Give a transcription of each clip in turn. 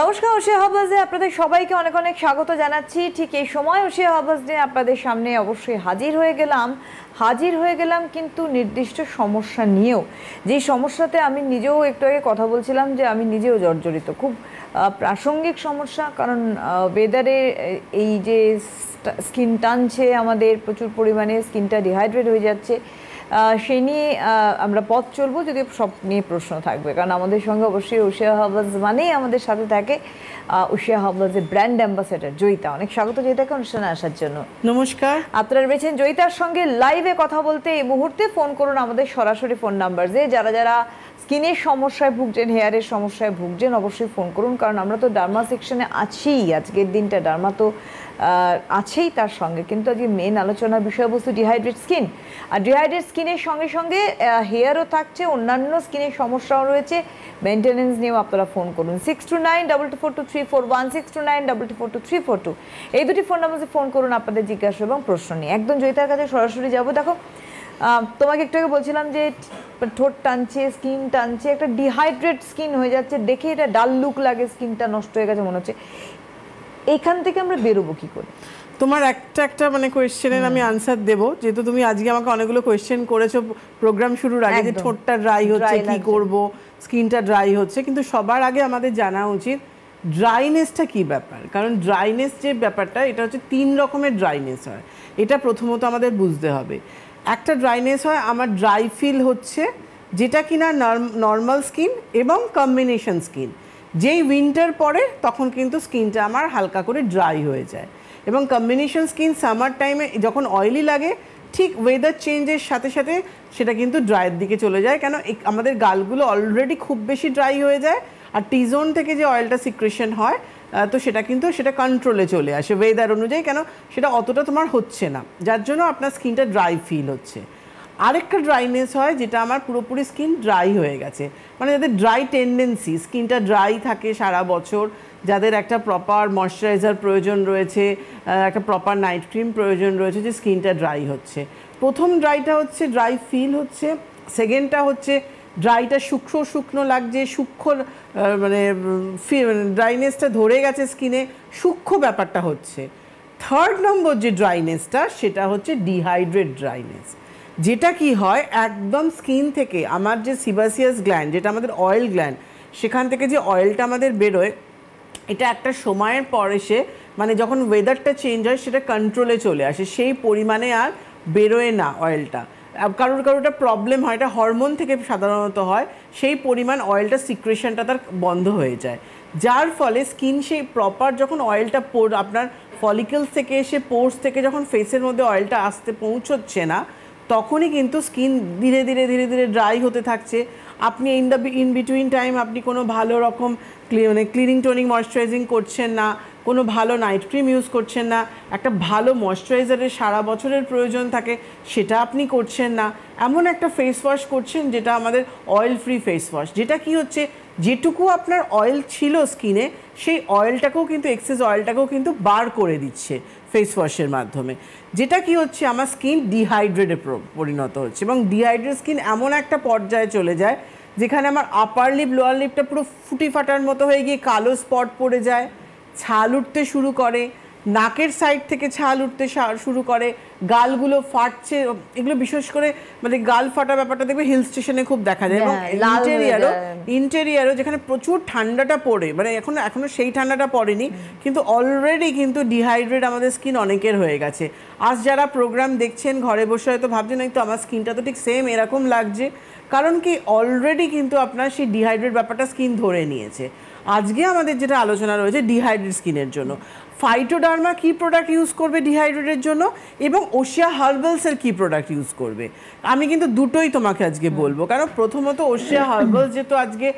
নমস্কার, ওশিয়া হার্বালসে আপনাদের সবাইকে অনেক অনেক স্বাগত জানাচ্ছি। ঠিক এই সময় ওশিয়া হার্বালস নিয়ে আপনাদের সামনে অবশ্যই হাজির হয়ে গেলাম কিন্তু নির্দিষ্ট সমস্যা নিয়েও, যে সমস্যাতে আমি নিজেও একটু আগে কথা বলছিলাম যে আমি নিজেও জর্জরিত, খুব প্রাসঙ্গিক সমস্যা। কারণ ওয়েদারে এই যে স্কিন টানছে আমাদের, প্রচুর পরিমাণে স্কিনটা ডিহাইড্রেট হয়ে যাচ্ছে, সেই নিয়ে আমরা পথ চলবো, যদিও সব নিয়ে প্রশ্ন থাকবে। কারণ আমাদের সঙ্গে অবশ্যই ওশিয়া হার্বালস মানেই আমাদের সাথে থাকে ওশিয়া হার্বালসের ব্র্যান্ড অ্যাম্বাসেডর জয়িতা। অনেক স্বাগত জয়িতাকে অনুষ্ঠানে আসার জন্য। নমস্কার। আপনারা রয়েছেন জয়িতার সঙ্গে লাইভে কথা বলতে। এই মুহূর্তে ফোন করুন আমাদের সরাসরি ফোন নাম্বার, যে যারা স্কিনের সমস্যায় ভুগছেন, হেয়ারের সমস্যায় ভুগছেন, অবশ্যই ফোন করুন। কারণ আমরা তো ডার্মা সেকশনে আছি, আজকের দিনটা ডার্মা তো আছেই, তার সঙ্গে কিন্তু আজকে মেন আলোচনার বিষয়বস্তু ডিহাইড্রেট স্কিন। আর ডিহাইড্রেট স্কিনের সঙ্গে সঙ্গে হেয়ারও থাকছে, অন্যান্য স্কিনের সমস্যাও রয়েছে। মেনটেনেন্স নিয়েও আপনারা ফোন করুন 6292242341, 6292242342। এই দুটি ফোন নাম্বারে ফোন করুন আপনাদের জিজ্ঞাসা এবং প্রশ্ন নিয়ে। একদম জয়িতার কাছে সরাসরি যাবো। দেখো, তোমাকে একটু আগে বলছিলাম যে ঠোঁট টানছে, স্কিন টানছে, একটা ডিহাইড্রেট স্কিন হয়ে যাচ্ছে, দেখে এটা ডাল লুক লাগে, স্কিনটা নষ্ট হয়ে গেছে মনে হচ্ছে। এইখান থেকে আমরা বেরোবো কি করে? তোমার একটা মানে কোয়েশ্চেনের আমি আনসার দেবো, যেহেতু তুমি আজকে আমাকে অনেকগুলো কোয়েশ্চেন করেছো প্রোগ্রাম শুরুর আগে, যে ঠোঁটটা ড্রাই হচ্ছে, কি করব, স্কিনটা ড্রাই হচ্ছে। কিন্তু সবার আগে আমাদের জানা উচিত ড্রাইনেসটা কি ব্যাপার। কারণ ড্রাইনেস যে ব্যাপারটা, এটা হচ্ছে 3 রকমের ড্রাইনেস হয়। এটা প্রথমত আমাদের বুঝতে হবে। একটা ড্রাইনেস হয় আমার ড্রাই ফিল হচ্ছে, যেটা কিনা নর্মাল স্কিন এবং কম্বিনেশন স্কিন। যেই উইন্টার পরে তখন কিন্তু স্কিনটা আমার হালকা করে ড্রাই হয়ে যায়। এবং কম্বিনেশন স্কিন সামার টাইমে যখন অয়েলি লাগে, ঠিক ওয়েদার চেঞ্জের সাথে সাথে সেটা কিন্তু ড্রাইয়ের দিকে চলে যায়। কেন, আমাদের গালগুলো অলরেডি খুব বেশি ড্রাই হয়ে যায়, আর টিজোন থেকে যে অয়েলটা সিক্রেশন হয় তো সেটা কন্ট্রোলে চলে আসে ওয়েদার অনুযায়ী। কেন, সেটা অতটা তোমার হচ্ছে না, যার জন্য আপনার স্কিনটা ড্রাই ফিল হচ্ছে। আরেকটা ড্রাইনেস হয় যেটা আমার পুরোপুরি স্কিন ড্রাই হয়ে গেছে, মানে যাদের ড্রাই টেন্ডেন্সি, স্কিনটা ড্রাই থাকে সারা বছর, যাদের একটা প্রপার ময়শ্চারাইজার প্রয়োজন রয়েছে, একটা প্রপার নাইট ক্রিম প্রয়োজন রয়েছে, যে স্কিনটা ড্রাই হচ্ছে। প্রথম ড্রাইটা হচ্ছে ড্রাই ফিল হচ্ছে, সেকেন্ডটা হচ্ছে ড্রাইটা শুকনো লাগছে, মানে ড্রাইনেসটা ধরে গেছে স্কিনে, সূক্ষ্ম ব্যাপারটা হচ্ছে। থার্ড নম্বর যে ড্রাইনেসটা, সেটা হচ্ছে ডিহাইড্রেট ড্রাইনেস। যেটা কি হয়, একদম স্কিন থেকে আমার যে সিবাসিয়াস গ্ল্যান্ড, যেটা আমাদের অয়েল গ্ল্যান্ড, সেখান থেকে যে অয়েলটা আমাদের বেরোয়, এটা একটা সময়ের পর এসে, মানে যখন ওয়েদারটা চেঞ্জ হয়, সেটা কন্ট্রোলে চলে আসে, সেই পরিমাণে আর বেরোয় না অয়েলটা। কারোটা প্রবলেম হয়, এটা হরমোন থেকে সাধারণত হয়, সেই পরিমাণ অয়েলটা সিক্রেশনটা তার বন্ধ হয়ে যায়, যার ফলে স্কিন সেই প্রপার যখন অয়েলটা আপনার ফলিকলস থেকে এসে পোর্স থেকে যখন ফেসের মধ্যে অয়েলটা আসতে পৌঁছচ্ছে না, তখনই কিন্তু স্কিন ধীরে ধীরে ড্রাই হতে থাকছে। আপনি ইন বিটুইন টাইম আপনি কোনো ভালো রকম মানে ক্লিনিং টোনিং ময়শ্চারাইজিং করছেন না, কোনো ভালো নাইট ক্রিম ইউজ করছেন না, একটা ভালো ময়শ্চারাইজারের সারা বছরের প্রয়োজন থাকে, সেটা আপনি করছেন না। এমন একটা ফেস ওয়াশ করছেন যেটা আমাদের অয়েল ফ্রি ফেস ওয়াশ, যেটা কি হচ্ছে, যেটুকু আপনার অয়েল ছিল স্কিনে, সেই অয়েলটাকেও কিন্তু, এক্সেস অয়েলটাকেও কিন্তু বার করে দিচ্ছে ফেস ওয়াশের মাধ্যমে। যেটা কি হচ্ছে, আমার স্কিন ডিহাইড্রেটে পরিণত হচ্ছে। এবং ডিহাইড্রেট স্কিন এমন একটা পর্যায়ে চলে যায় যেখানে আমার আপার লিপ লোয়ার লিপটা পুরো ফুটি ফাটার মতো হয়ে গিয়ে কালো স্পট পড়ে যায়, ছাল উঠতে শুরু করে, নাকের সাইড থেকে ছাল উঠতে শুরু করে, গালগুলো ফাটছে। এগুলো বিশেষ করে মানে গাল ফাটা ব্যাপারটা দেখবে হিল স্টেশনে খুব দেখা যায়। এবং ইন্টেরিয়ারও যেখানে প্রচুর ঠান্ডাটা পড়ে, মানে এখনো সেই ঠান্ডাটা পড়েনি, কিন্তু অলরেডি কিন্তু ডিহাইড্রেট আমাদের স্কিন অনেকের হয়ে গেছে। আজ যারা প্রোগ্রাম দেখছেন ঘরে বসে হয়তো ভাবছেন, তো আমার স্কিনটা তো ঠিক সেম এরকম লাগছে। কারণ কি, অলরেডি কিন্তু আপনার সেই ডিহাইড্রেট ব্যাপারটা স্কিন ধরে নিয়েছে। আজকে আমাদের যেটা আলোচনা রয়েছে ডিহাইড্রেট স্কিনের জন্য, ফাইটোডার্মা কী প্রোডাক্ট ইউজ করবে ডিহাইড্রেটের জন্য, এবং ওশিয়া হার্বালসের কী প্রোডাক্ট ইউজ করবে। আমি কিন্তু দুটোই তোমাকে আজকে বলবো। কারণ প্রথমত ওশিয়া হার্বালস যেহেতু আজকে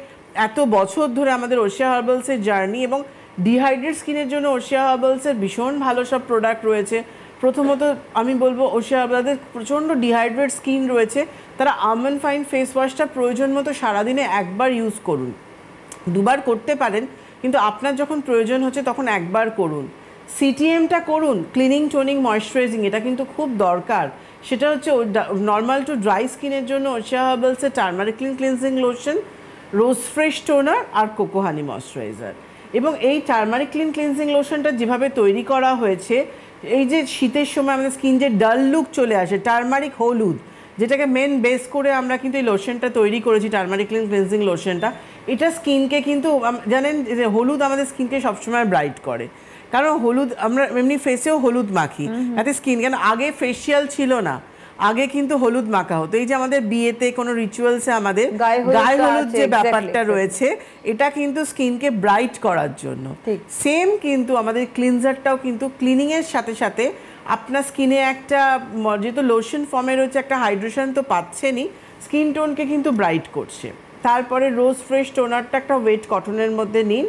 এত বছর ধরে আমাদের ওশিয়া হার্বালসের জার্নি, এবং ডিহাইড্রেট স্কিনের জন্য ওশিয়া হার্বালসের ভীষণ ভালো সব প্রোডাক্ট রয়েছে। প্রথমত আমি বলবো, ওশিয়া হার্বালসের প্রচণ্ড ডিহাইড্রেট স্কিন রয়েছে, তারা আমন্ড ফাইন ফেস ওয়াশটা প্রয়োজন মতো সারাদিনে একবার ইউজ করুন, দুবার করতে পারেন, কিন্তু আপনার যখন প্রয়োজন হচ্ছে তখন একবার করুন। সিটিএমটা করুন, ক্লিনিং টোনিং ময়শ্চারাইজিং, এটা কিন্তু খুব দরকার। সেটা হচ্ছে নর্মাল টু ড্রাই স্কিনের জন্য ওশিয়া হার্বালসের টার্মারিক ক্লিনজিং লোশন, রোজ ফ্রেশ টোনার আর কোকো হানি ময়শ্চারাইজার। এবং এই টার্মারিক ক্লিন ক্লিনজিং লোশনটা যেভাবে তৈরি করা হয়েছে, এই যে শীতের সময় আমাদের স্কিন যে ডাল লুক চলে আসে, টার্মারিক হলুদ যেটাকে মেন বেস করে আমরা কিন্তু এই লোশনটা তৈরি করেছি, টার্মারিক ক্লিন ক্লিনজিং লোশনটা, এটা স্কিনকে কিন্তু জানেন যে হলুদ আমাদের স্কিনকে সবসময় ব্রাইট করে, কারণ হলুদ আমরা এমনি ফেসেও হলুদ মাখি তাতে স্কিন, কেন আগে ফেসিয়াল ছিল না, আগে কিন্তু হলুদ মাখা হতো। এই যে আমাদের বিয়েতে কোনো রিচুয়ালসে আমাদের গায়ে হলুদ যে ব্যাপারটা রয়েছে, এটা কিন্তু স্কিনকে ব্রাইট করার জন্য। সেম কিন্তু আমাদের ক্লিনজারটাও কিন্তু ক্লিনিং এর সাথে সাথে আপনার স্কিনে একটা, যেহেতু লোশন ফর্মে রয়েছে, একটা হাইড্রেশন তো পাচ্ছেনই, স্কিন টোনকে কিন্তু ব্রাইট করছে। তারপরে রোজ ফ্রেশ টোনারটা একটা ওয়েট কটনের মধ্যে নিন,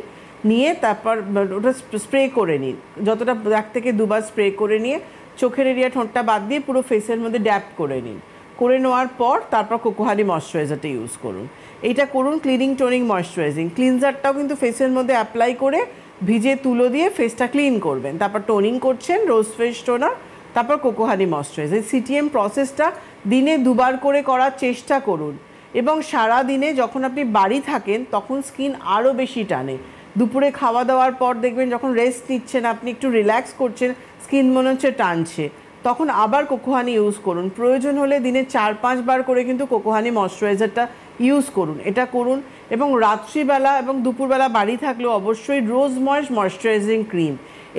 নিয়ে তারপর ওটা স্প্রে করে নিন, যতটা 1 থেকে 2 বার স্প্রে করে নিয়ে চোখের এরিয়া ঠোঁটটা বাদ দিয়ে পুরো ফেসের মধ্যে ড্যাপ করে নিন। করে নেওয়ার পর তারপর কোকোহালি ময়শ্চারাইজারটা ইউজ করুন। এইটা করুন ক্লিনিং টোনিং ময়শ্চারাইজিং। ক্লিনজারটাও কিন্তু ফেসের মধ্যে অ্যাপ্লাই করে ভিজে তুলো দিয়ে ফেসটা ক্লিন করবেন, তারপর টোনিং করছেন রোজ ফ্রেশ টোনার, তারপর কোকোহালি ময়শ্চারাইজার। এই সিটিএম প্রসেসটা দিনে 2 বার করে করার চেষ্টা করুন, এবং সারা দিনে যখন আপনি বাড়ি থাকেন তখন স্কিন আরও বেশি টানে। দুপুরে খাওয়া দাওয়ার পর দেখবেন যখন রেস্ট নিচ্ছেন, আপনি একটু রিল্যাক্স করছেন, স্কিন মনে হচ্ছে টানছে, তখন আবার কোকোহানি ইউজ করুন। প্রয়োজন হলে দিনে 4-5 বার করে কিন্তু কোকোহানি ময়শ্চারাইজারটা ইউজ করুন, এটা করুন। এবং রাত্রিবেলা এবং দুপুরবেলা বাড়ি থাকলেও অবশ্যই রোজ ময়শ্চারাইজিং ক্রিম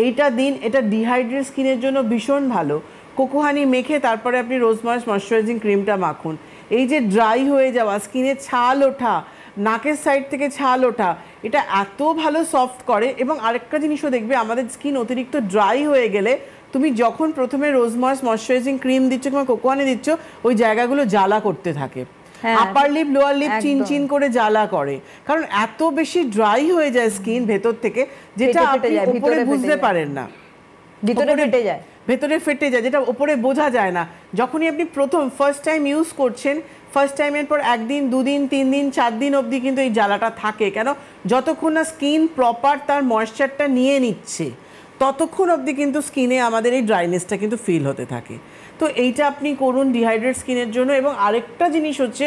এইটা দিন, এটা ডিহাইড্রেট স্কিনের জন্য ভীষণ ভালো। কোকোহানি মেখে তারপরে আপনি রোজ ময়শ্চারাইজিং ক্রিমটা মাখুন। এই যে ড্রাই হয়ে যাওয়া, স্কিনে ছাল ওঠা, নাকের সাইড থেকে ছাল ওঠা, এটা এত ভালো সফট করে। এবং আরেকটা জিনিসও দেখবে, আমাদের স্কিন অতিরিক্ত ড্রাই হয়ে গেলে তুমি যখন প্রথমে রোজ ময়শ্চারাইজিং ক্রিম দিচ্ছ কিংবা কোকোহানি দিচ্ছ, ওই জায়গাগুলো জ্বালা করতে থাকে, আপার লিপ লোয়ার লিপ চিনচিন করে জ্বালা করে, কারণ এত বেশি ড্রাই হয়ে যায় স্কিন ভেতর থেকে, যেটা আপনি উপরে বুঝতে পারেন না, ভেতরে ফেটে যায়, যেটা উপরে বোঝা যায় না। যখনই আপনি ফার্স্ট টাইম ইউজ করছেন, ফার্স্ট টাইমের পর 1 দিন 2 দিন 3 দিন 4 দিন অবধি কিন্তু এই জ্বালাটা থাকে, কেন যতক্ষণ না স্কিন প্রপার তার ময়েশ্চারটা নিয়ে নিচ্ছে ততক্ষণ অবধি কিন্তু স্কিনে আমাদের এই ড্রাইনেসটা কিন্তু ফিল হতে থাকে। তো এইটা আপনি করুন ডিহাইড্রেট স্কিনের জন্য। এবং আরেকটা জিনিস হচ্ছে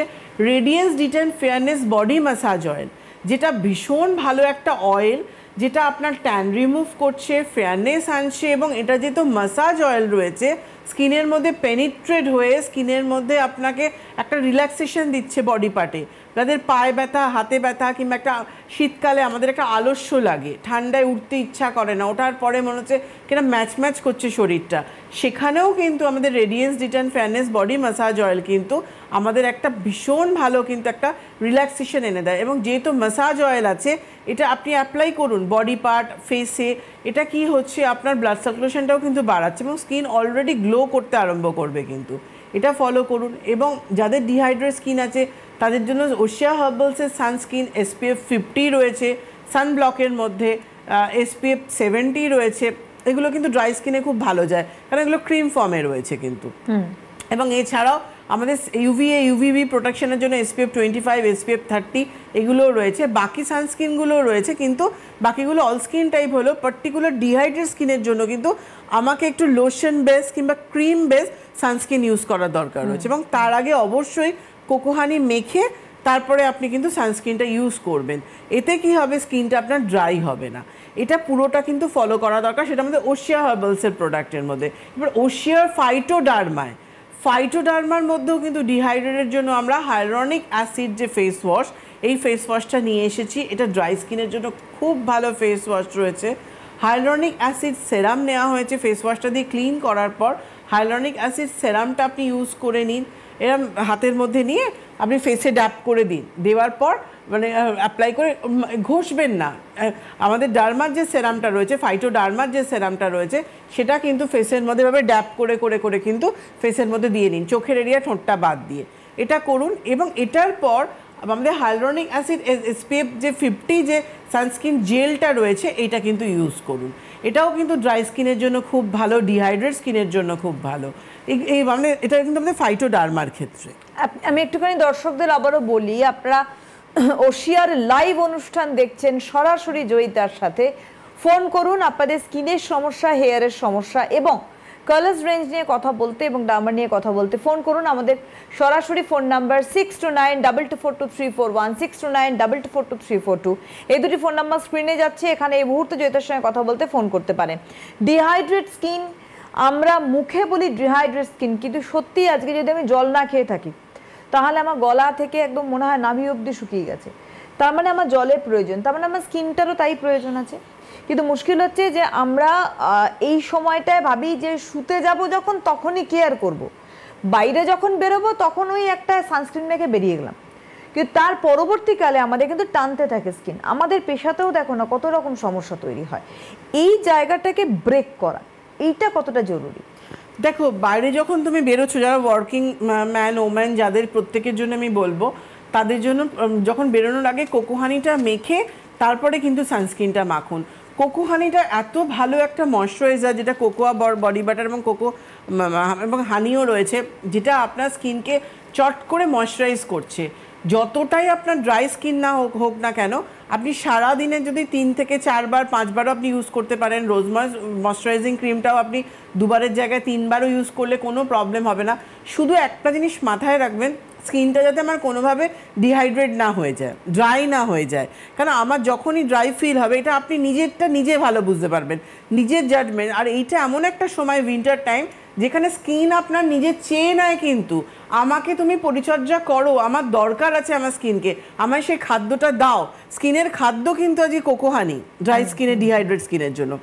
radiance detain fairness body massage oil, যেটা ভীষণ ভালো একটা অয়েল, যেটা আপনার ট্যান রিমুভ করছে, ফেয়ারনেস আনছে, এবং এটা যেহেতু ম্যাসাজ অয়েল রয়েছে স্কিনের মধ্যে পেনিট্রেট হয়ে স্কিনের মধ্যে আপনাকে একটা রিল্যাক্সেশন দিচ্ছে বডি পার্টে। যাদের পায়ে ব্যথা, হাতে ব্যথা, কিংবা একটা শীতকালে আমাদের একটা আলস্য লাগে, ঠান্ডায় উঠতে ইচ্ছা করে না, ওঠার পরে মনে হচ্ছে কিনা ম্যাচ করছে শরীরটা, সেখানেও কিন্তু আমাদের radiance detain fairness body massage oil কিন্তু আমাদের একটা ভীষণ ভালো কিন্তু একটা রিল্যাক্সেশন এনে দেয়। এবং যেহেতু ম্যাসাজ অয়েল আছে, এটা আপনি অ্যাপ্লাই করুন বডি পার্ট, ফেসে। এটা কি হচ্ছে, আপনার ব্লাড সার্কুলেশনটাও কিন্তু বাড়াচ্ছে এবং স্কিন অলরেডি গ্লো করতে আরম্ভ করবে কিন্তু। এটা ফলো করুন। এবং যাদের ডিহাইড্রেট স্কিন আছে তাদের জন্য ওশিয়া হার্বালসের সানস্ক্রিন SPF 50 রয়েছে, সানব্লকের মধ্যে SPF 70 রয়েছে। এগুলো কিন্তু ড্রাই স্কিনে খুব ভালো যায়, কারণ এগুলো ক্রিম ফর্মে রয়েছে কিন্তু। এবং এছাড়াও আমাদের UVA UVB প্রোটেকশনের জন্য SPF 25, SPF 30 এগুলোও রয়েছে। বাকি সানস্ক্রিনগুলোও রয়েছে, কিন্তু বাকিগুলো অল স্কিন টাইপ হলো। পার্টিকুলার ডিহাইড্রেট স্কিনের জন্য কিন্তু আমাকে একটু লোশন বেস কিংবা ক্রিম বেস সানস্ক্রিন ইউজ করার দরকার রয়েছে। এবং তার আগে অবশ্যই কোকোহানি মেখে তারপরে আপনি কিন্তু সানস্ক্রিনটা ইউজ করবেন। এতে কি হবে, স্কিনটা আপনার ড্রাই হবে না। এটা পুরোটা কিন্তু ফলো করা দরকার, সেটা আমাদের ওশিয়া হার্বালসের প্রোডাক্টের মধ্যে। এবার ওশিয়ার ফাইটোডার্মার মধ্যেও কিন্তু ডিহাইড্রেটের জন্য আমরা হাইলোরনিক অ্যাসিড যে ফেস ওয়াশ, এই ফেস ওয়াশটা নিয়ে এসেছি। এটা ড্রাই স্কিনের জন্য খুব ভালো ফেস ওয়াশ রয়েছে। হাইলোরনিক অ্যাসিড সেরাম নেওয়া হয়েছে, ফেস ওয়াশটা দিয়ে ক্লিন করার পর হাইলোরনিক অ্যাসিড সেরামটা আপনি ইউজ করে নিন। এরম হাতের মধ্যে নিয়ে আপনি ফেসে ড্যাপ করে দিন, দেওয়ার পর মানে অ্যাপ্লাই করে ঘষবেন না। আমাদের ডার্মার যে সেরামটা রয়েছে, ফাইটোডার্মার যে সেরামটা রয়েছে, সেটা কিন্তু ফেসের মধ্যে ভাবে ড্যাপ করে করে করে কিন্তু ফেসের মধ্যে দিয়ে নিন, চোখের এরিয়া ঠোঁটটা বাদ দিয়ে। এটা করুন। এবং এটার পর আমাদের হাইলোরনিক অ্যাসিড SPF যে 50 যে সানস্ক্রিন জেলটা রয়েছে, এটা কিন্তু ইউজ করুন। এটাও কিন্তু ড্রাই স্কিনের জন্য খুব ভালো, ডিহাইড্রেট স্কিনের জন্য খুব ভালো। এই মানে এটা কিন্তু আমাদের ফাইটোডার্মার ক্ষেত্রে। আমি একটুখানি দর্শকদের আবারও বলি, আপনারা ওশিয়ার লাইভ অনুষ্ঠান দেখছেন সরাসরি জয়িতার সাথে। ফোন করুন, আপনাদের স্কিনের সমস্যা, হেয়ারের সমস্যা এবং কালার্স রেঞ্জ নিয়ে কথা বলতে এবং ডার্মা নিয়ে কথা বলতে ফোন করুন আমাদের সরাসরি ফোন নাম্বার 6292242341 6292242342 এই দুটি ফোন নাম্বার স্ক্রিনে যাচ্ছে। এখানে এই মুহূর্তে জয়িতার সঙ্গে কথা বলতে ফোন করতে পারেন। ডিহাইড্রেট স্কিন, আমরা মুখে বলি ডিহাইড্রেট স্কিন, কিন্তু সত্যি আজকে যদি আমি জল না খেয়ে থাকি তাহলে আমার গলা থেকে একদম মনে হয় নাভি অবধি শুকিয়ে গেছে, তার মানে আমার জলের প্রয়োজন, তার মানে আমার স্কিনটারও তাই প্রয়োজন আছে। কিন্তু মুশকিল হচ্ছে যে আমরা এই সময়টায় ভাবি যে শুতে যাব যখন তখনই কেয়ার করব, বাইরে যখন বেরোবো তখন ওই একটা সানস্ক্রিন মেখে বেরিয়ে গেলাম, কিন্তু তার পরবর্তীকালে আমাদের কিন্তু টানতে থাকে স্কিন। আমাদের পেশাতেও দেখো না কত রকম সমস্যা তৈরি হয়। এই জায়গাটাকে ব্রেক করা, এইটা কতটা জরুরি? দেখো, বাইরে যখন তুমি বেরোচ্ছ, যারা ওয়ার্কিং ম্যান ওম্যান যাদের প্রত্যেকের জন্য আমি বলবো, তাদের জন্য যখন বেরোনোর আগে কোকো হানিটা মেখে তারপরে কিন্তু সানস্ক্রিনটা মাখুন। কোকো হানিটা এত ভালো একটা ময়শ্চারাইজার, যেটা কোকোয়া বডি বাটার এবং হানিও রয়েছে, যেটা আপনার স্কিনকে চট করে ময়শ্চারাইজ করছে। যতটাই আপনার ড্রাই স্কিন না হোক না কেন, আপনি সারাদিনে যদি 3 থেকে 4 বার 5 বারও আপনি ইউজ করতে পারেন। রোজ ময়শ্চারাইজিং ক্রিমটাও আপনি 2 বারের জায়গায় 3 বারও ইউজ করলে কোনো প্রবলেম হবে না। শুধু একটা জিনিস মাথায় রাখবেন, স্কিনটা যাতে আমার কোনোভাবে ডিহাইড্রেট না হয়ে যায়, ড্রাই না হয়ে যায়। কারণ আমার যখনই ড্রাই ফিল হবে, এটা আপনি নিজে ভালো বুঝতে পারবেন, নিজের জাজমেন্ট। আর এইটা এমন একটা সময়, উইন্টার টাইম, যেখানে স্কিন আপনার নিজে চেয়ে নেয় কিন্তু আমাকে তুমি পরিচর্যা করো, আমার দরকার আছে আমার স্কিনকে, আমায় সেই খাদ্যটা দাও। স্কিনের খাদ্য কিন্তু আজকে কোকো হানি, ড্রাই স্কিনে, ডিহাইড্রেট স্কিনের জন্য।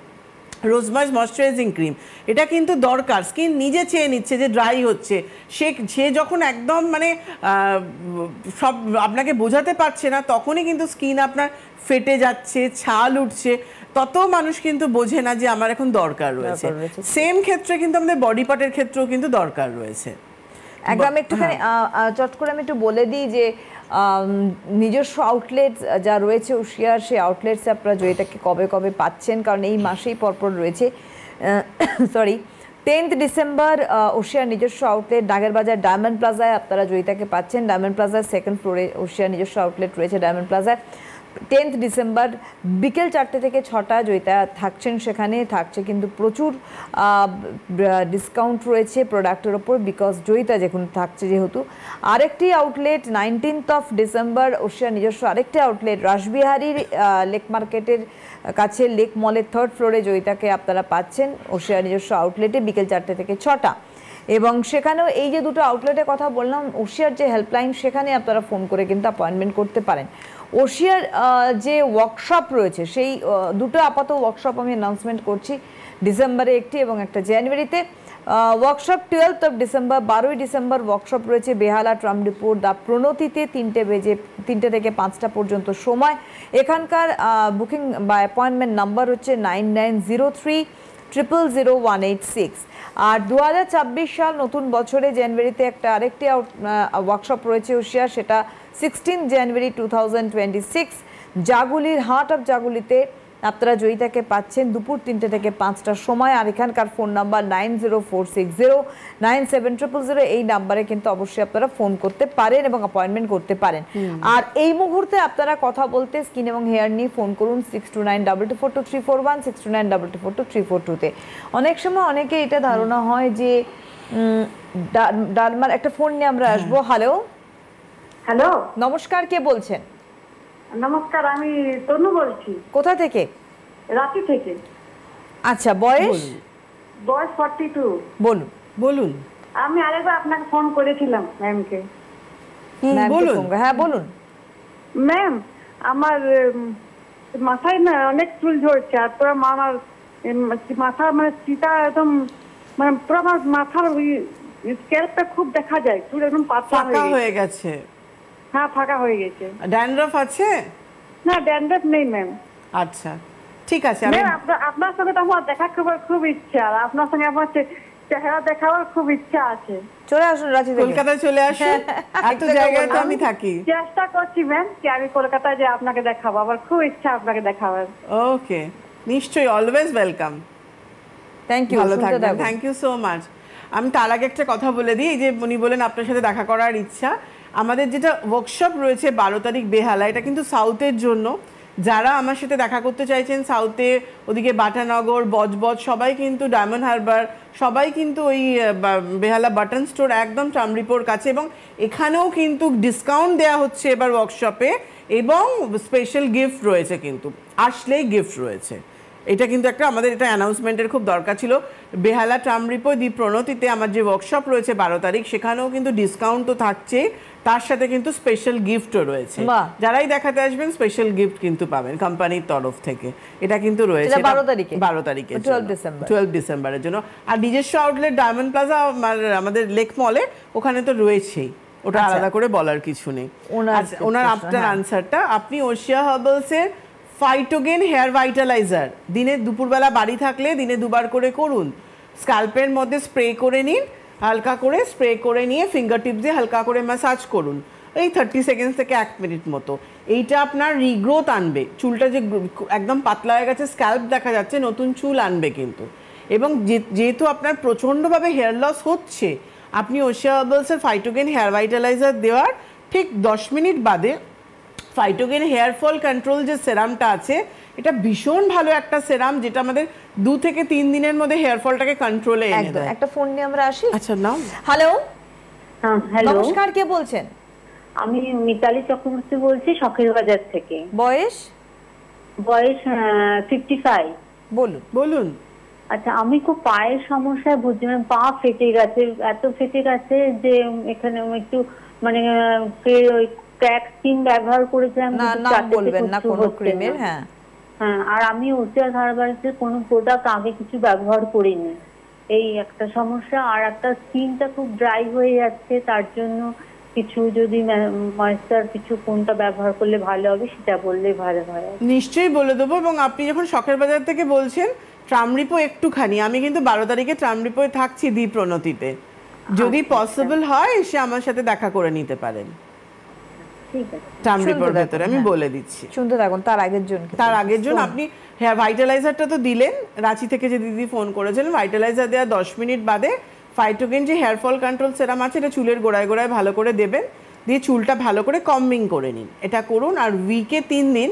রোজমার্স ময়শ্চারাইজিং ক্রিম, এটা কিন্তু দরকার। স্কিন নিজে চেয়ে নিচ্ছে যে ড্রাই হচ্ছে, সে যখন একদম মানে সব আপনাকে বোঝাতে পারছে না, তখনই কিন্তু স্কিন আপনার ফেটে যাচ্ছে, ছাল উঠছে, তত মানুষ কিন্তু বোঝে না যে আমার এখন দরকার রয়েছে। সেম ক্ষেত্রে কিন্তু আমাদের বডি পার্টের ক্ষেত্রেও কিন্তু দরকার রয়েছে। একদম একটুখানি চট করে আমি একটু বলে দিই যে নিজস্ব আউটলেট যা রয়েছে উশিয়ার, সেই আউটলেটসে আপনারা জয়িতাকে কবে কবে পাচ্ছেন, কারণ এই মাসেই পরপর রয়েছে। 10th ডিসেম্বর উশিয়ার নিজস্ব আউটলেট নাগেরবাজার ডায়মন্ড প্লাজায় আপনারা জয়িতাকে পাচ্ছেন। ডায়মন্ড প্লাজার 2nd ফ্লোরে উশিয়ার নিজস্ব আউটলেট রয়েছে ডায়মন্ড প্লাজায়। 10th ডিসেম্বর বিকেল 4টে থেকে 6টা জয়িতা থাকছেন, সেখানে থাকছে কিন্তু প্রচুর ডিসকাউন্ট রয়েছে প্রোডাক্টের ওপর, বিকজ জয়িতা যেখানে থাকছে যেহেতু। আরেকটি আউটলেট 19th অফ ডিসেম্বর উশিয়ার নিজস্ব আরেকটি আউটলেট রাসবিহারীর লেক মার্কেটের কাছে লেক মলের 3rd ফ্লোরে জয়িতাকে আপনারা পাচ্ছেন উশিয়ার নিজস্ব আউটলেটে বিকেল 4টে থেকে 6টা। এবং সেখানেও এই যে দুটো আউটলেটের কথা বললাম, উশিয়ার যে হেল্পলাইন, সেখানে আপনারা ফোন করে কিন্তু অ্যাপয়েন্টমেন্ট করতে পারেন। উশিয়ার যে ওয়ার্কশপ রয়েছে, সেই দুটো আপাতত ওয়ার্কশপ আমি অ্যানাউন্সমেন্ট করছি, ডিসেম্বরে একটি এবং একটা জানুয়ারিতে। ওয়ার্কশপ 12th অফ ডিসেম্বর, 12ই ডিসেম্বর ওয়ার্কশপ রয়েছে বেহালা, ট্রামডিপুর, দা প্রণতিতে 3টে থেকে 5টা পর্যন্ত সময়। এখানকার বুকিং বা অ্যাপয়েন্টমেন্ট নাম্বার হচ্ছে 9903000186। আর 2024 সাল নতুন বছরে জানুয়ারিতে আরেকটি ওয়ার্কশপ রয়েছে উশিয়ার, সেটা 16 জানুয়ারি 2026 জাগুলির হার্ট অফ জাগুলিতে আপনারা জয়িতাকে পাচ্ছেন দুপুর 3টে থেকে 5টার সময়। আর এখানকার ফোন নাম্বার 9046097000, এই নাম্বারে কিন্তু অবশ্যই আপনারা ফোন করতে পারেন এবং অ্যাপয়েন্টমেন্ট করতে পারেন। আর এই মুহূর্তে আপনারা কথা বলতে স্কিন এবং হেয়ার নিয়ে ফোন করুন 6292242341 6292242342-তে। অনেক সময় অনেকে এটা ধারণা হয় যে ডালমার একটা ফোন নিয়ে আমরা আসবো। হ্যালো হ্যালো, নমস্কার, কে বলছেন? নমস্কার, আমি তনু বলছি। কোথা থেকে? রাঁচি থেকে। আচ্ছা, বয়স? বয়স 42। বলুন বলুন। আমি আরেকবার আপনাকে ফোন করেছিলাম ম্যামকে। বলুন। হ্যাঁ বলুন। ম্যাম, আমার মাথায় না অনেক চুল ঝরছে, আর পুরো আমার মাথা মানে চিতা একদম, মানে পুরো আমার মাথার ওই স্ক্যাল্পটা খুব দেখা যায়, চুল একদম পাতলা হয়ে গেছে। হ্যাঁ, ফাঁকা হয়ে গেছে। ড্যান্ড্রফ আছে? না, ড্যান্ড্রফ নেই ম্যাম। আচ্ছা, ঠিক আছে। আপনার সঙ্গে তো আমার দেখা খুব ইচ্ছা, আর আপনার সঙ্গে আমার চেহারা দেখাবার খুব ইচ্ছা আছে। চলে আসুন রাঁচি থেকে, কলকাতায় চলে আসুন, এত জায়গায় তো আমি থাকি। চেষ্টা করছি ম্যাম কি আমি কলকাতায় যে আপনাকে দেখাবো, আমার খুব ইচ্ছা আপনাকে দেখাবার। ওকে, নিশ্চয়ই, অলওয়েজ ওয়েলকাম। থ্যাংক ইউ, ভালো থাকবেন, থ্যাংক ইউ সো মাচ। আমি তার আগে একটা কথা বলে দিই, এই যে উনি বলেন আপনার সাথে দেখা করার ইচ্ছা, আমাদের যেটা ওয়ার্কশপ রয়েছে 12 তারিখ বেহালা, এটা কিন্তু সাউথের জন্য, যারা আমার সাথে দেখা করতে চাইছেন সাউথে, ওদিকে বাটানগর, বজবজ, সবাই কিন্তু ডায়মন্ড হারবার, সবাই কিন্তু ওই বেহালা বাটন স্টোর একদম টামরিপোর কাছে, এবং এখানেও কিন্তু ডিসকাউন্ট দেওয়া হচ্ছে এবার ওয়ার্কশপে, এবং স্পেশাল গিফট রয়েছে, কিন্তু আসলেই গিফট রয়েছে। এটা কিন্তু একটা আমাদের এটা অ্যানাউন্সমেন্টের খুব দরকার ছিল। বেহালা টামরিপো দি প্রণতিতে আমার যে ওয়ার্কশপ রয়েছে 12 তারিখ, সেখানেও কিন্তু ডিসকাউন্ট তো থাকছে, তার সাথে কিন্তু স্পেশাল গিফটও রয়েছে। যারাই দেখাতে আসবেন স্পেশাল গিফট কিন্তু পাবেন কোম্পানির তরফ থেকে। এটা কিন্তু রয়েছে 12 তারিখে 12 ডিসেম্বরের জন্য। আর নিজস্ব আউটলেট ডায়মন্ড প্লাজা আমাদের লেক মলে, ওখানে তো রয়েছেই, ওটা আলাদা করে বলার কিছু নেই। ওনার আপনার আনসারটা, আপনি ওশিয়া হার্বালসের ফাইটোগেন হেয়ার ভাইটালাইজার দিনে দুপুরবেলা বাড়ি থাকলে দিনে 2 বার করে করুন। স্ক্যাল্পের মধ্যে স্প্রে করে নিন, হালকা করে স্প্রে করে নিয়ে ফিঙ্গার টিপ দিয়ে হালকা করে ম্যাসাজ করুন, এই 30 সেকেন্ড থেকে 1 মিনিট মতো। এইটা আপনার রিগ্রোথ আনবে, চুলটা যে একদম পাতলা হয়ে গেছে, স্ক্যাল্প দেখা যাচ্ছে, নতুন চুল আনবে কিন্তু। এবং যেহেতু আপনার প্রচণ্ডভাবে হেয়ার লস হচ্ছে, আপনি ওশিয়া হার্বালসের ফাইটোগেন হেয়ার ভাইটালাইজার দেওয়ার ঠিক 10 মিনিট বাদে ফাইটোগেন হেয়ার ফল কন্ট্রোল যে সেরামটা আছে, এটা ভীষণ ভালো একটা সেরাম, যেটা আমাদের 2 থেকে 3 দিনের মধ্যে হেয়ার ফলটাকে কন্ট্রোলে এনে দেয়। একটা ফোন নিয়ে আমরা আসি। আচ্ছা নাও। হ্যালো, হ্যালো, নমস্কার, কে বলছেন? আমি মিতালি চক্রবর্তী বলছি, শখের বাজার থেকে। বয়স? বয়স 55। বলুন। আচ্ছা, আমি খুব পায়ের সমস্যায় ভুগছি, মানে পা ফেটে গেছে, এত ফেটে গেছে যে এখানে একটু মানে ওই ক্র্যাক স্কিন ব্যবহার করেছিলাম, নাম বলবেন না কোনো ক্রিমের। হ্যাঁ, আর আমি ওশিয়া হার্বালসের কোনো প্রোডাক্ট আগে কিছু ব্যবহার করিনি, এই একটা সমস্যা। আর একটা স্কিনটা খুব ড্রাই হয়ে যাচ্ছে, তার জন্য কিছু যদি ময়েশ্চার কিছু কোনটা ব্যবহার করলে ভালো হবে সেটা বললে ভালো হয়। নিশ্চয়ই বলে দেবো। এবং আপনি যখন শখের বাজার থেকে বলছেন, ট্রামরিপো একটুখানি, আমি কিন্তু 12 তারিখে ট্রামরিপোয় থাকছি দি প্রণতিতে, যদি পসিবল হয় এসে আমার সাথে দেখা করে নিতে পারেন। ঠিক আছে, ট্রামরিপোর ভেতরে আমি বলে দিচ্ছি, শুনতে থাকুন। তার আগের জন আপনি হেয়ার ভাইটালাইজারটা তো দিলেন, রাঁচি থেকে যে দিদি ফোন করেছিলেন, ভাইটালাইজার দেওয়া 10 মিনিট বাদে ফাইটোগেন যে হেয়ার ফল কন্ট্রোল সেরাম আছে, এটা চুলের গোড়ায় গোড়ায় ভালো করে দেবেন, দিয়ে চুলটা ভালো করে কম্বিং করে নিন, এটা করুন। আর উইকে 3 দিন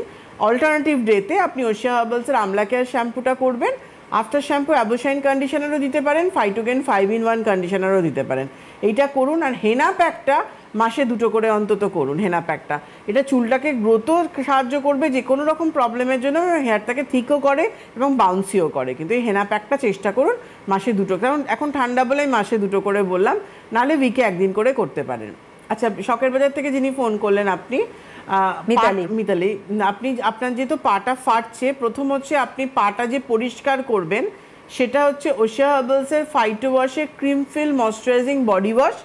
অল্টারনেটিভ ডেতে আপনি ওশিয়া হার্বালসের আমলা কেয়ার শ্যাম্পুটা করবেন, আফটার শ্যাম্পু অ্যাবোশাইন কন্ডিশনারও দিতে পারেন, ফাইটোগেন 5-in-1 কন্ডিশনারও দিতে পারেন, এইটা করুন। আর হেনা প্যাকটা মাসে 2টো করে অন্তত করুন, হেনা প্যাকটা। এটা চুলটাকে গ্রোথও সাহায্য করবে যে কোনো রকম প্রবলেমের জন্য, হেয়ারটাকে থিকও করে এবং বাউন্সিও করে। কিন্তু এই হেনা প্যাকটা চেষ্টা করুন মাসে 2টো, কারণ এখন ঠান্ডা বলেই মাসে 2টো করে বললাম, নাহলে উইকে 1 দিন করে করতে পারেন। আচ্ছা, শখের বাজার থেকে যিনি ফোন করলেন আপনি, মিতালি, আপনার যেহেতু পাটা ফাটছে, প্রথম হচ্ছে আপনি পাটা যে পরিষ্কার করবেন সেটা হচ্ছে ওশিয়া হার্বালসের ফাইটো ওয়াশের cream feel moisturising body wash,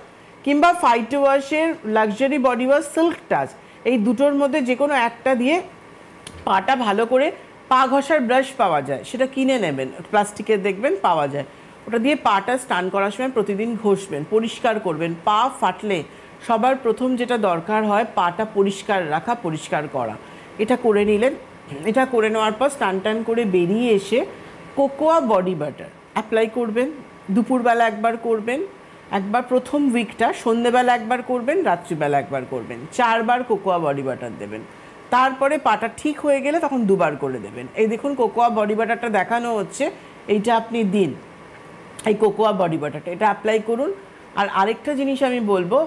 কিংবা ফাইটো ওয়াশের luxury body wash silk touch, এই দুটোর মধ্যে যে কোনো একটা দিয়ে পাটা ভালো করে, পা ঘষার ব্রাশ পাওয়া যায়, সেটা কিনে নেবেন, প্লাস্টিকের দেখবেন পাওয়া যায়, ওটা দিয়ে পাটা স্নান করার সময় প্রতিদিন ঘষবেন, পরিষ্কার করবেন। পা ফাটলে সবার প্রথম যেটা দরকার হয় পাটা পরিষ্কার রাখা, পরিষ্কার করা, এটা করে নিলেন। এটা করে নেওয়ার পর স্নান টান করে বেরিয়ে এসে কোকোয়া বডি বাটার অ্যাপ্লাই করবেন, দুপুরবেলা একবার করবেন, একবার প্রথম উইকটা সন্ধ্যেবেলা একবার করবেন, রাত্রিবেলা একবার করবেন, 4 বার কোকোয়া বডি বাটার দেবেন। তারপরে পাটা ঠিক হয়ে গেলে তখন 2 বার করে দেবেন। এই দেখুন কোকোয়া বডি বাটারটা দেখানো হচ্ছে, এইটা আপনি দিন, এই কোকোয়া বডি বাটারটা এটা অ্যাপ্লাই করুন। আর আরেকটা জিনিস আমি বলবো,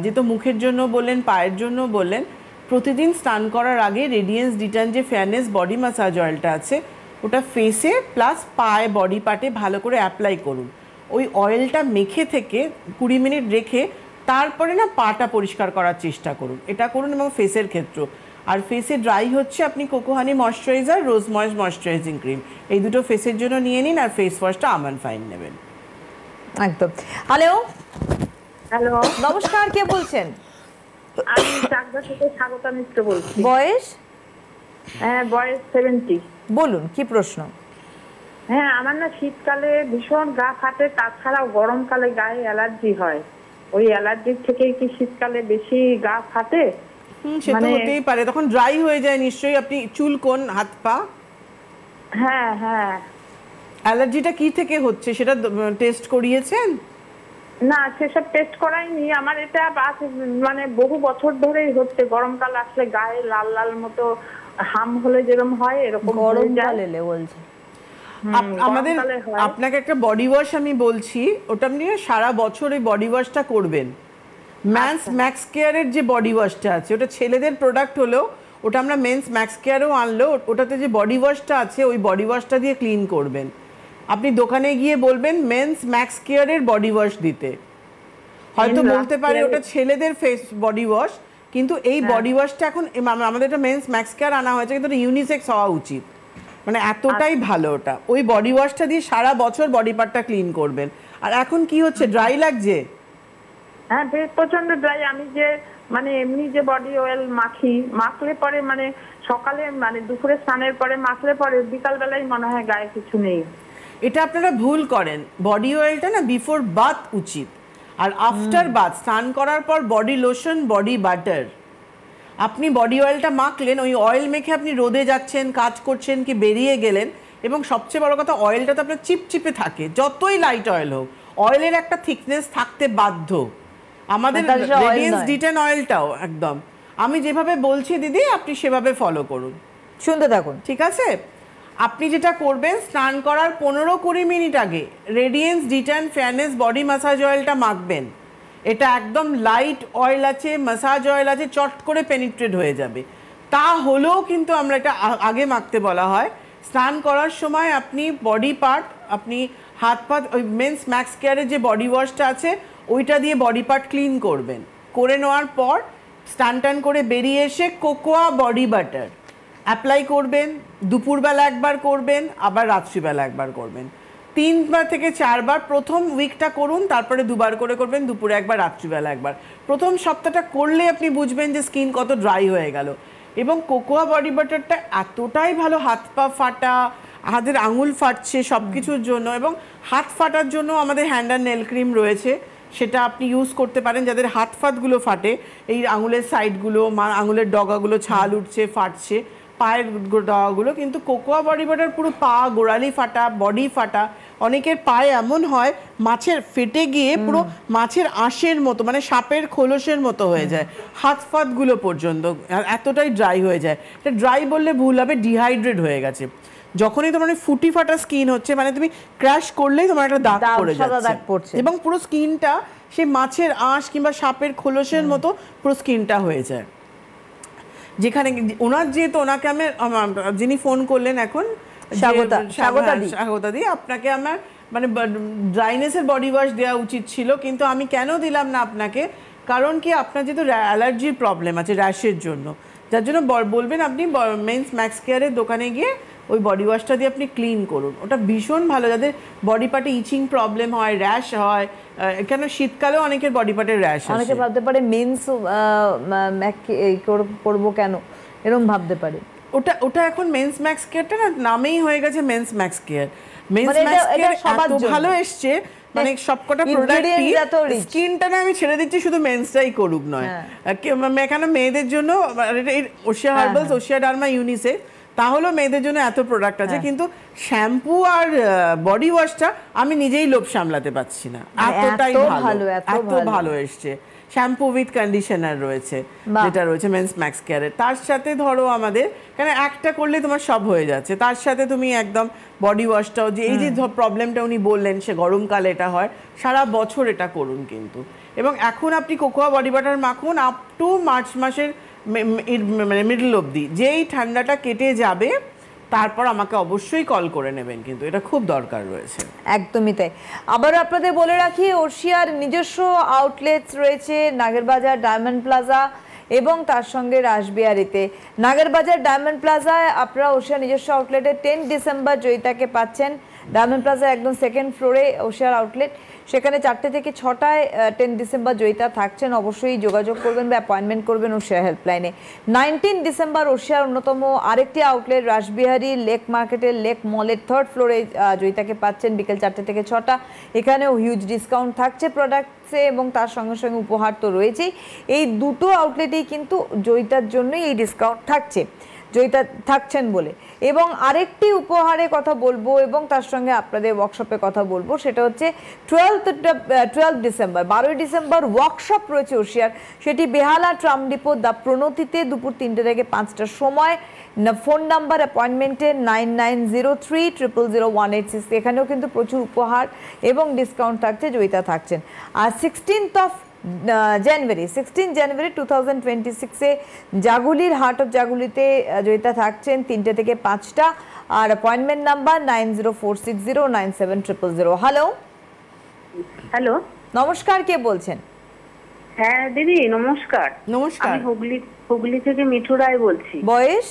যেহেতু মুখের জন্য বললেন, পায়ের জন্য বললেন, প্রতিদিন স্নান করার আগে রেডিয়েন্স ডিটার্ন যে ফেয়ারনেস বডি ম্যাসাজ অয়েলটা আছে, ওটা ফেসে প্লাস পায়ে বডি পার্টে ভালো করে অ্যাপ্লাই করুন। ওই অয়েলটা মেখে থেকে 20 মিনিট রেখে তারপরে না পাটা পরিষ্কার করার চেষ্টা করুন, এটা করুন। এবং ফেসের ক্ষেত্রেও, আর ফেসে ড্রাই হচ্ছে আপনি কোকোহানি ময়শ্চারাইজার, রোজ ময়েস ময়শ্চারাইজিং ক্রিম, এই দুটো ফেসের জন্য নিয়ে নিন। আর ফেস ওয়াশটা আমান ফাইন নেবেন। একদম। হ্যালো, নমস্কার, কে বলছেন? আমি চাকদা থেকে স্বাগতা মিত্র বলছি। বয়স? বয়স 70। বলুন, কি প্রশ্ন? আমার না শীতকালে ভীষণ গা ফাটে, তাছাড়াও গরমকালে গায়ে অ্যালার্জি হয়। ওই অ্যালার্জির থেকে কি শীতকালে বেশি গা ফাটে? সেটা হতেই পারে, তখন ড্রাই হয়ে যায় নিশ্চয়ই। আপনি চুল কোন, হাত পা? হ্যাঁ। অ্যালার্জিটা কি থেকে হচ্ছে সেটা টেস্ট করিয়েছেন? না, সেসব টেস্ট করাইনি। আমার এটা মানে বহু বছর ধরেই হচ্ছে, গরমকাল আসলে গায়ে লাল লাল মতো হাম হলে যেরকম হয় এরকম হয়ে যায়। গরমকাল এলে বলছে আমাদের গরমকালে হয়। আপনাকে একটা বডি ওয়াশ আমি বলছি, ওটা আপনি সারা বছর এই বডি ওয়াশটা করবেন। ম্যান্স ম্যাক্স কেয়ারের যে বডি ওয়াশটা আছে ওটা ছেলেদের প্রোডাক্ট হলেও ওটা আমরা মেন্স ম্যাক্স কেয়ারও আনলো, ওটাতে যে বডি ওয়াশটা আছে ওই বডি ওয়াশটা দিয়ে ক্লিন করবেন। আপনি দোকানে গিয়ে বলবেন মেন্স ম্যাক্স কেয়ারের বডি ওয়াশ দিতে, হয়তো বলতে পারে ওটা ছেলেদের ফেস বডি ওয়াশ, কিন্তু এই বডি ওয়াশটা এখন আমাদের এটা মেন্স ম্যাক্স কেয়ার আনা হয়েছে, কিন্তু ইউনিসেক্স হওয়া উচিত, মানে এতটাই ভালো ওটা। ওই বডি ওয়াশটা দিয়ে সারা বছর বডি পার্টটা ক্লিন করবেন। আর এখন কি হচ্ছে, ড্রাই লাগছে? হ্যাঁ প্রচন্ড ড্রাই। আমি যে মানে এমনি যে বডি অয়েল মাখলে পরে মানে সকালে মানে দুপুরে স্নানের পরে মাখলে পরে বিকাল বেলায় মনে হয় গায়ে কিছু নেই। এটা আপনারা ভুল করেন। বডি অয়েলটা না বিফোর বাথ উচিত, আর আফটার বাথ স্নান করার পর বডি লোশন, বডি বাটার। আপনি বডি অয়েলটা মাখলেন, ওই অয়েল মেখে আপনি রোদে যাচ্ছেন, কাজ করছেন কি বেরিয়ে গেলেন, এবং সবচেয়ে বড় কথা অয়েলটা তো আপনার চিপচিপে থাকে, যতই লাইট অয়েল হোক অয়েলের একটা থিকনেস থাকতে বাধ্য। আমাদের রেডিয়েন্স ডিটেন অয়েলটাও একদম আমি যেভাবে বলছি দিদি আপনি সেভাবে ফলো করুন, শুনতে থাকুন, ঠিক আছে? আপনি যেটা করবেন, স্নান করার 15-20 মিনিট আগে radiance detain fairness body massage অয়েলটা মাখবেন। এটা একদম লাইট অয়েল আছে, ম্যাসাজ অয়েল আছে, চট করে পেনিট্রেট হয়ে যাবে। তা হলেও কিন্তু আমরা এটা আগে মাখতে বলা হয়। স্নান করার সময় আপনি বডি পার্ট, আপনি হাত পাত ওই মেন্স ম্যাক্স কেয়ারের যে বডি ওয়াশটা আছে ওইটা দিয়ে বডি পার্ট ক্লিন করবেন। করে নেওয়ার পর স্নান টান করে বেরিয়ে এসে কোকোয়া বডি বাটার অ্যাপ্লাই করবেন। দুপুরবেলা একবার করবেন, আবার রাত্রিবেলা একবার করবেন। 3 থেকে 4 বার প্রথম উইকটা করুন, তারপরে 2 বার করে করবেন, দুপুরে একবার রাত্রিবেলা একবার। প্রথম সপ্তাহটা করলে আপনি বুঝবেন যে স্কিন কত ড্রাই হয়ে গেল। এবং কোকোয়া বডি বাটারটা এতটাই ভালো, হাত পা ফাটা, হাতের আঙুল ফাটছে সব কিছুর জন্য, এবং হাত ফাটার জন্য আমাদের হ্যান্ড অ্যান্ড নেল ক্রিম রয়েছে, সেটা আপনি ইউজ করতে পারেন। যাদের হাত ফাতগুলো ফাটে, এই আঙুলের সাইডগুলো, আঙুলের ডগাগুলো ছাল উঠছে, ফাটছে, পায়ের ডগাগুলো, কিন্তু কোকোয়া বডি বাটার পুরো পা গোড়ালি ফাটা, বডি ফাটা, অনেকের পায়ে এমন হয় মাছের ফেটে গিয়ে পুরো মাছের আঁশের মতো, মানে সাপের খোলসের মতো হয়ে যায় হাত ফাতগুলো পর্যন্ত, এতটাই ড্রাই হয়ে যায়। এটা ড্রাই বললে ভুল হবে, ডিহাইড্রেট হয়ে গেছে। যখনই তোমার ফুটি ফাটা স্কিন হচ্ছে, মানে তুমি ক্র্যাশ করলেই তোমার একটা দাগ পড়ে যাচ্ছে, এবং পুরো স্কিনটা সেই মাছের আঁশ কিংবা সাপের খোলসের মতো পুরো স্কিনটা হয়ে যায়। যেখানে ওনার যেহেতু ওনাকে আমি, যিনি ফোন করলেন এখন স্বাগতা দি, আপনাকে আমার মানে ড্রাইনেসের বডি ওয়াশ দেওয়া উচিত ছিল, কিন্তু আমি কেন দিলাম না আপনাকে, কারণ কি আপনার যেহেতু অ্যালার্জির প্রবলেম আছে র্যাশের জন্য, যার জন্য বলবেন আপনি মেন্স ম্যাক্স কেয়ারের দোকানে গিয়ে ওই বডি ওয়াশটা দিয়ে আপনি ক্লিন করুন। ওটা ভীষণ ভালো, যাদের বডি পার্টে ইচিং প্রবলেম হয়, র্যাশ হয়, কেন শীতকালেও অনেকের বডি পার্টের র্যাশ হয়, অনেকে ভাবতে পারে মেন্স করবো কেন, এরকম ভাবতে পারে। ওটা এখন মেন্স ম্যাক্স কেয়ারটা না নামেই হয়ে গেছে Mens Max Care. Mens Max Care এত ভালো এসছে, মানে সবকটা প্রোডাক্টই স্কিনটা না আমি ছেড়ে দিচ্ছি শুধু মেন্সটাই করুক নয়, কেন মেয়েদের জন্য Oshea herbals, Oshea derma, unisex, তাহলেও মেয়েদের জন্য এত প্রোডাক্ট আছে, কিন্তু শ্যাম্পু আর বডি ওয়াশটা আমি নিজেই লোভ সামলাতে পারছি না, এতটাই ভালো, এত ভালো এসছে। শ্যাম্পু উইথ কন্ডিশনার রয়েছে, যেটা রয়েছে মেন্স ম্যাক্স কেয়ারের, তার সাথে ধরো আমাদের কেন একটা করলে তোমার সব হয়ে যাচ্ছে, তার সাথে তুমি একদম বডি ওয়াশটাও, যে এই যে প্রবলেমটা উনি বললেন সে গরমকালে এটা হয়, সারা বছর এটা করুন কিন্তু। এবং এখন আপনি কোকোয়া বডি বাটার মাখুন আপ টু মার্চ মাসের মানে মিডল অবধি, যেই ঠান্ডাটা কেটে যাবে তারপর আমাকে অবশ্যই কল করে নেবেন, কিন্তু এটা খুব দরকার রয়েছে। একদমই তাই। আবার আপনাদের বলে রাখি, ওশিয়ার নিজস্ব আউটলেটস রয়েছে নাগেরবাজার, ডায়মন্ড প্লাজা এবং তার সঙ্গে রাসবিহারীতে। নাগেরবাজার ডায়মন্ড প্লাজায় আপনারা ওশিয়ার নিজস্ব আউটলেটে 10 ডিসেম্বর জয়িতাকে পাচ্ছেন। ডায়মন্ড প্লাজা একদম সেকেন্ড ফ্লোরে ওশিয়ার আউটলেট, সেখানে 4টে থেকে 6টায় 10 ডিসেম্বর জয়িতা থাকছেন। অবশ্যই যোগাযোগ করবেন বা অ্যাপয়েন্টমেন্ট করবেন ওশিয়া হেল্পলাইনে। 19 ডিসেম্বর ওশিয়ার অন্যতম আরেকটি আউটলেট রাসবিহারী লেক মার্কেটের লেক মলের 3rd ফ্লোরে জয়িতাকে পাচ্ছেন বিকেল 4টে থেকে 6টা। এখানেও হিউজ ডিসকাউন্ট থাকছে প্রোডাক্টসে, এবং তার সঙ্গে সঙ্গে উপহার তো রয়েছেই। এই দুটো আউটলেটেই কিন্তু জয়িতার জন্যই এই ডিসকাউন্ট থাকছে। জয়িতা থাকছেন বলে। এবং আরেকটি উপহারে কথা বলবো এবং তার সঙ্গে আপনাদের ওয়ার্কশপে কথা বলবো, সেটা হচ্ছে 12 ডিসেম্বর 12ই ডিসেম্বর ওয়ার্কশপ রয়েছে ওশিয়ার, সেটি বেহালা ট্রাম ডিপো দ্য প্রণতিতে দুপুর 3টে থেকে 5টার সময়। ফোন নাম্বার অ্যাপয়েন্টমেন্টে 9903000186। এখানেও কিন্তু প্রচুর উপহার এবং ডিসকাউন্ট থাকছে, জয়িতা থাকছেন। আর 16 জানুয়ারি 2026-এ জাগুলির হার্ট অফ জাগুলিতে জয়িতা থাকছেন 3টে থেকে 5টা। আর অ্যাপয়েন্টমেন্ট নাম্বার 9046097000। হ্যালো হ্যালো, নমস্কার, কে বলছেন? হ্যাঁ দিদি নমস্কার। নমস্কার। আমি হুগলি থেকে মিঠু রায় বলছি। বয়স?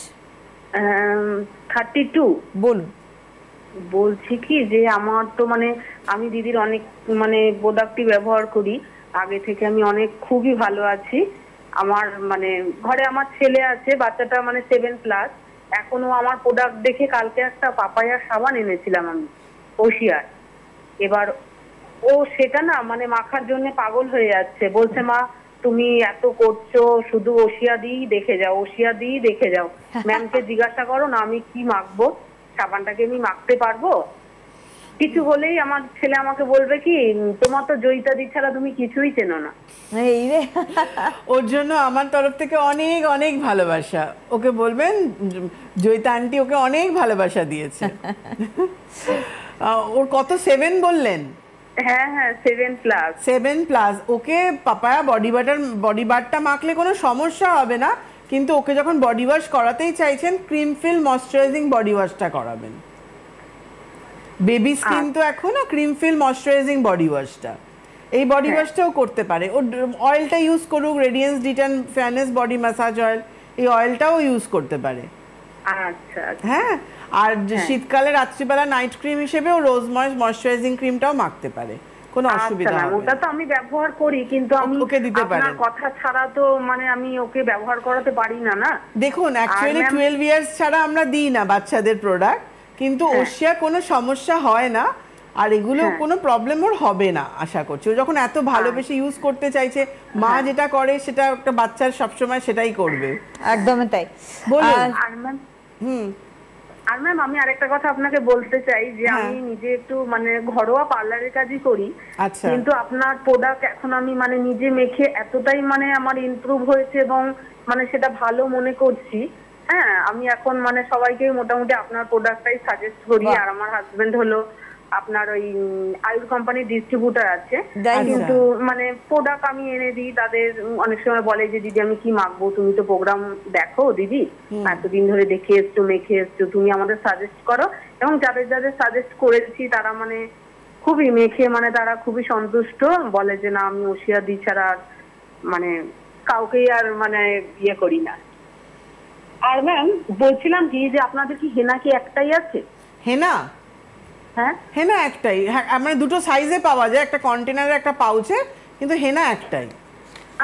32। বলুন। বলছি কি যে আমার তো মানে আমি দিদির অনেক মানে প্রোডাক্টই ব্যবহার করি আগে থেকে, আমি অনেক খুবই ভালো আছি। আমার মানে ঘরে আমার ছেলে আছে, বাচ্চাটা মানে 7+। এখনো আমার প্রোডাক্ট দেখে কালকে একটা পাপায়া সাবান এনেছিলাম আমি ওশিয়ার। এবার ও সেটা না মানে মাখার জন্য পাগল হয়ে যাচ্ছে, বলছে মা তুমি এত করছো, শুধু ওশিয়া দিয়েই দেখে যাও, ওশিয়া দিয়েই দেখে যাও। ম্যামকে জিজ্ঞাসা করো না আমি কি মাখবো, সাবানটাকে আমি মাখতে পারবো? কিছু হলেই আমার ছেলে আমাকে বলবে কি তোমার তো জয়িতা দি ছাড়া তুমি কিছুই চেনো না। এই রে, ওর জন্য আমার তরফ থেকে অনেক অনেক ভালোবাসা। ওকে বলবেন জয়িতা আন্টি ওকে অনেক ভালোবাসা দিয়েছে। ওর কত 7 বললেন? হ্যাঁ হ্যাঁ 7+। 7+। ওকে পাপায়া বডি বারটা মাখলে কোনো সমস্যা হবে না, কিন্তু ওকে যখন বডি ওয়াশ করাতেই চাইছেন ক্রিম ফিল ময়শ্চারাইজিং বডি ওয়াশটা করাবেন। বেবি স্কিন তো এখনো ক্রিম ফিল ময়শ্চারাইজিং বডি ওয়াশটা, এই বডি ওয়াশটাও করতে পারে। ও অয়েলটা ইউজ করুক, radiance ডিটান fairness body massage oil, এই অয়েলটাও ইউজ করতে পারে। আচ্ছা হ্যাঁ, আর শীতকালে রাত্রিবেলা নাইট ক্রিম হিসেবে ও রোজ ময়শ্চারাইজিং ক্রিমটাও মাখতে পারে, কোনো অসুবিধা হবে না। ওটা তো আমি ব্যবহার করি, কিন্তু আমি ওকে দিতে পারেন। আপনার কথা ছাড়া তো মানে আমি ওকে ব্যবহার করাতে পারি না। না দেখুন, অ্যাকচুয়ালি 12 ইয়ার্স ছাড়া আমরা দিই না বাচ্চাদের প্রোডাক্ট, কিন্তু ওশিয়া কোনো সমস্যা হয় না, আর এগুলো কোনো প্রবলেম ওর হবে না আশা করছি। ও যখন এত ভালোবেসে ইউজ করতে চাইছে, মা যেটা করে সেটা একটা বাচ্চার সবসময় সেটাই করবে। একদমই তাই। বলুন। আর ম্যাম আমি আরেকটা কথা আপনাকে বলতে চাই যে আমি নিজে একটু মানে ঘরোয়া পার্লারের কাজই করি, কিন্তু আপনার প্রোডাক্ট এখন আমি মানে নিজে মেখে এতটাই মানে আমার ইমপ্রুভ হয়েছে এবং মানে সেটা ভালো মনে করছি। হ্যাঁ, আমি এখন মানে সবাইকে মোটামুটি আপনার প্রোডাক্টটাই সাজেস্ট করি। আর আমার হাজবেন্ড হলো আপনার ওই আয়ুর কোম্পানির ডিস্ট্রিবিউটার আছে, কিন্তু মানে প্রোডাক্ট আমি এনে দিই। তাদের অনেক সময় বলে যে দিদি আমি কি মাখবো, তুমি তো প্রোগ্রাম দেখো দিদি, এতদিন ধরে দেখে এসছো মেখে এসছো, তুমি আমাদের সাজেস্ট করো। এবং যাদের যাদের সাজেস্ট করেছি তারা মানে খুবই মেখে মানে তারা খুবই সন্তুষ্ট, বলে যে না আমি ওশিয়া দি ছাড়া মানে কাউকেই আর মানে ইয়ে করি না। আর ম্যাম বলছিলাম কি যে আপনাদের কি হেনা কি একটাই আছে? হেনা? হ্যাঁ হেনা একটাই। হ্যাঁ, মানে দুটো সাইজে পাওয়া যায়, একটা কন্টেনারে একটা পাউচে, কিন্তু হেনা একটাই।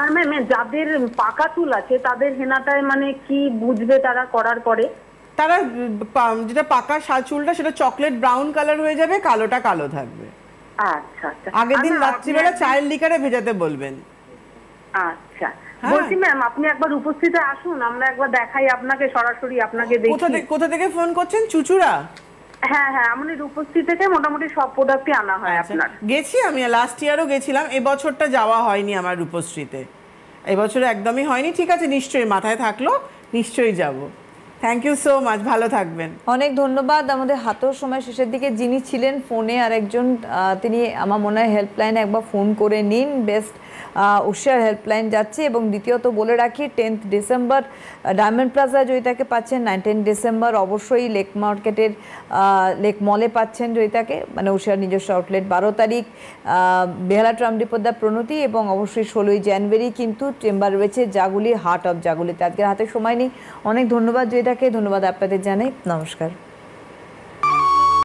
আর ম্যাম যাদের পাকা চুল আছে তাদের হেনাটায় মানে কি বুঝবে তারা করার পরে? তারা যেটা পাকা চুলটা সেটা চকলেট ব্রাউন কালার হয়ে যাবে, কালোটা কালো থাকবে। আচ্ছা আচ্ছা। আগের দিন রাত্রিবেলা চায়ের লিকারে ভেজাতে বলবেন। আচ্ছা, বলছি ম্যাম আপনি একবার উপস্থিত আসুন, আমরা একবার দেখাই আপনাকে সরাসরি, আপনাকে দেখি। কোথা থেকে ফোন করছেন? চুচুড়া? হ্যাঁ হ্যাঁ, আমাদের উপস্থিত থেকে মোটামুটি সব প্রোডাক্টই আনা হয় আপনার। গেছি আমি, লাস্ট ইয়ারও গেছিলাম, এবছরটা যাওয়া হয়নি আমার রূপশ্রীতে, এবছর একদমই হয়নি। ঠিক আছে, নিশ্চয়ই মাথায় থাকলো, নিশ্চয়ই যাব। থ্যাংক ইউ সো মাচ, ভালো থাকবেন। অনেক ধন্যবাদ। আমাদের হাতেও সময় শেষের দিকে যিনি ছিলেন ফোনে আর একজন, তিনি আমার মনে হয় হেল্পলাইনে একবার ফোন করে নিন। বেস্ট ওশিয়ার হেল্পলাইন যাচ্ছে। এবং দ্বিতীয়ত বলে রাখি 10 ডিসেম্বর ডায়মন্ড প্লাজা জয়িতাকে পাচ্ছেন, 19 ডিসেম্বর অবশ্যই লেক মার্কেটের লেক মলে পাচ্ছেন জয়িতাকে, মানে ওশিয়ার নিজস্ব আউটলেট। 12 তারিখ বেহালা ট্রাম ডিপোদা প্রণতি, এবং অবশ্যই 16ই জানুয়ারি কিন্তু চেম্বার রয়েছে জাগুলি হার্ট অফ জাগুলিতে। আজকের হাতে সময় নেই। অনেক ধন্যবাদ জয়িতাকে, ধন্যবাদ আপনাদের জানাই, নমস্কার।